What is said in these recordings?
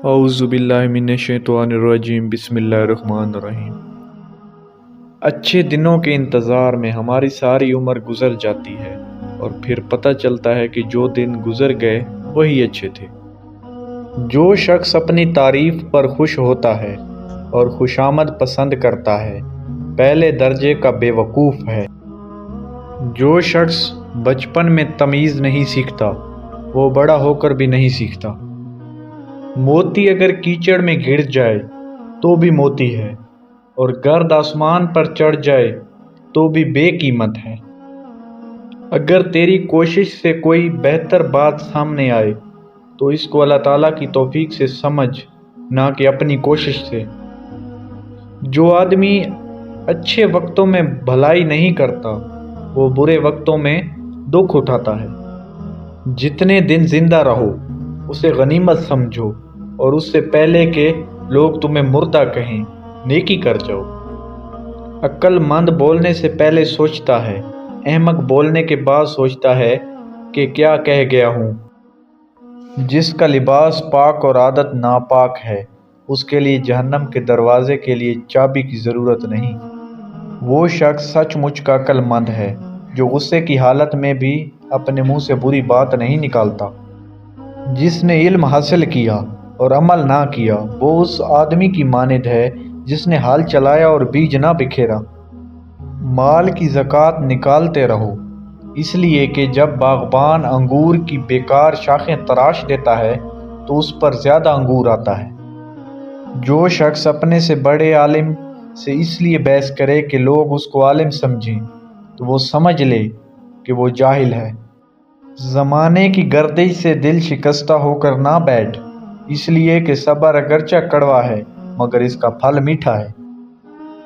اعوذ باللہ من الشیطان الرجیم، بسم اللہ الرحمن الرحیم۔ اچھے دنوں کے انتظار میں ہماری ساری عمر گزر جاتی ہے اور پھر پتہ چلتا ہے کہ جو دن گزر گئے وہی اچھے تھے۔ جو شخص اپنی تعریف پر خوش ہوتا ہے اور خوشامد پسند کرتا ہے پہلے درجے کا بے وقوف ہے۔ جو شخص بچپن میں تمیز نہیں سیکھتا وہ بڑا ہو کر بھی نہیں سیکھتا۔ موتی اگر کیچڑ میں گر جائے تو بھی موتی ہے، اور گرد آسمان پر چڑھ جائے تو بھی بے قیمت ہے۔ اگر تیری کوشش سے کوئی بہتر بات سامنے آئے تو اس کو اللہ تعالیٰ کی توفیق سے سمجھ، نہ کہ اپنی کوشش سے۔ جو آدمی اچھے وقتوں میں بھلائی نہیں کرتا وہ برے وقتوں میں دکھ اٹھاتا ہے۔ جتنے دن زندہ رہو اسے غنیمت سمجھو، اور اس سے پہلے کہ لوگ تمہیں مردہ کہیں نیکی کر جاؤ۔ عقل مند بولنے سے پہلے سوچتا ہے، احمق بولنے کے بعد سوچتا ہے کہ کیا کہہ گیا ہوں۔ جس کا لباس پاک اور عادت ناپاک ہے اس کے لیے جہنم کے دروازے کے لیے چابی کی ضرورت نہیں۔ وہ شخص سچ مچ کا عقل مند ہے جو غصے کی حالت میں بھی اپنے منہ سے بری بات نہیں نکالتا۔ جس نے علم حاصل کیا اور عمل نہ کیا وہ اس آدمی کی مانند ہے جس نے ہل چلایا اور بیج نہ بکھیرا۔ مال کی زکوٰۃ نکالتے رہو، اس لیے کہ جب باغبان انگور کی بیکار شاخیں تراش دیتا ہے تو اس پر زیادہ انگور آتا ہے۔ جو شخص اپنے سے بڑے عالم سے اس لیے بحث کرے کہ لوگ اس کو عالم سمجھیں تو وہ سمجھ لے کہ وہ جاہل ہے۔ زمانے کی گردش سے دل شکستہ ہو کر نہ بیٹھ، اس لیے کہ صبر اگرچہ کڑوا ہے مگر اس کا پھل میٹھا ہے۔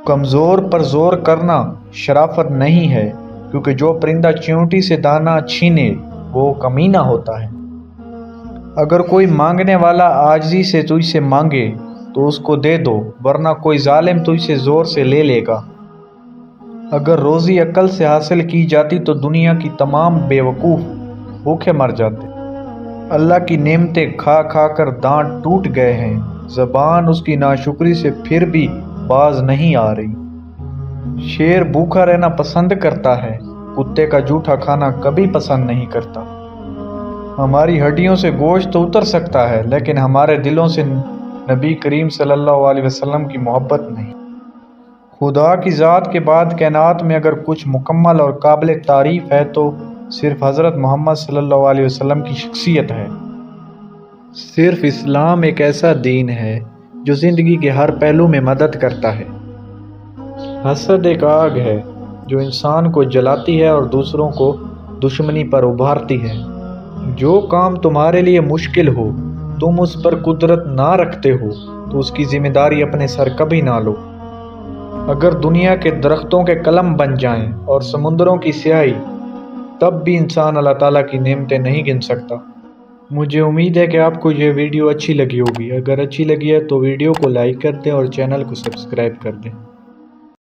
کمزور پر زور کرنا شرافت نہیں ہے، کیونکہ جو پرندہ چیونٹی سے دانہ چھینے وہ کمینہ ہوتا ہے۔ اگر کوئی مانگنے والا عاجزی سے تجھ سے مانگے تو اس کو دے دو، ورنہ کوئی ظالم تجھ سے زور سے لے لے گا۔ اگر روزی عقل سے حاصل کی جاتی تو دنیا کی تمام بے وقوف بھوکے مر جاتے۔ اللہ کی نعمتیں کھا کھا کر دانت ٹوٹ گئے ہیں، زبان اس کی ناشکری سے پھر بھی باز نہیں آ رہی۔ شیر بھوکا رہنا پسند کرتا ہے، کتے کا جھوٹا کھانا کبھی پسند نہیں کرتا۔ ہماری ہڈیوں سے گوشت تو اتر سکتا ہے لیکن ہمارے دلوں سے نبی کریم صلی اللہ علیہ وسلم کی محبت نہیں۔ خدا کی ذات کے بعد کائنات میں اگر کچھ مکمل اور قابل تعریف ہے تو صرف حضرت محمد صلی اللہ علیہ وسلم کی شخصیت ہے۔ صرف اسلام ایک ایسا دین ہے جو زندگی کے ہر پہلو میں مدد کرتا ہے۔ حسد ایک آگ ہے جو انسان کو جلاتی ہے اور دوسروں کو دشمنی پر ابھارتی ہے۔ جو کام تمہارے لیے مشکل ہو، تم اس پر قدرت نہ رکھتے ہو تو اس کی ذمہ داری اپنے سر کبھی نہ لو۔ اگر دنیا کے درختوں کے قلم بن جائیں اور سمندروں کی سیاہی، تب بھی انسان اللہ تعالیٰ کی نعمتیں نہیں گن سکتا۔ مجھے امید ہے کہ آپ کو یہ ویڈیو اچھی لگی ہوگی۔ اگر اچھی لگی ہے تو ویڈیو کو لائک کر دیں اور چینل کو سبسکرائب کر دیں۔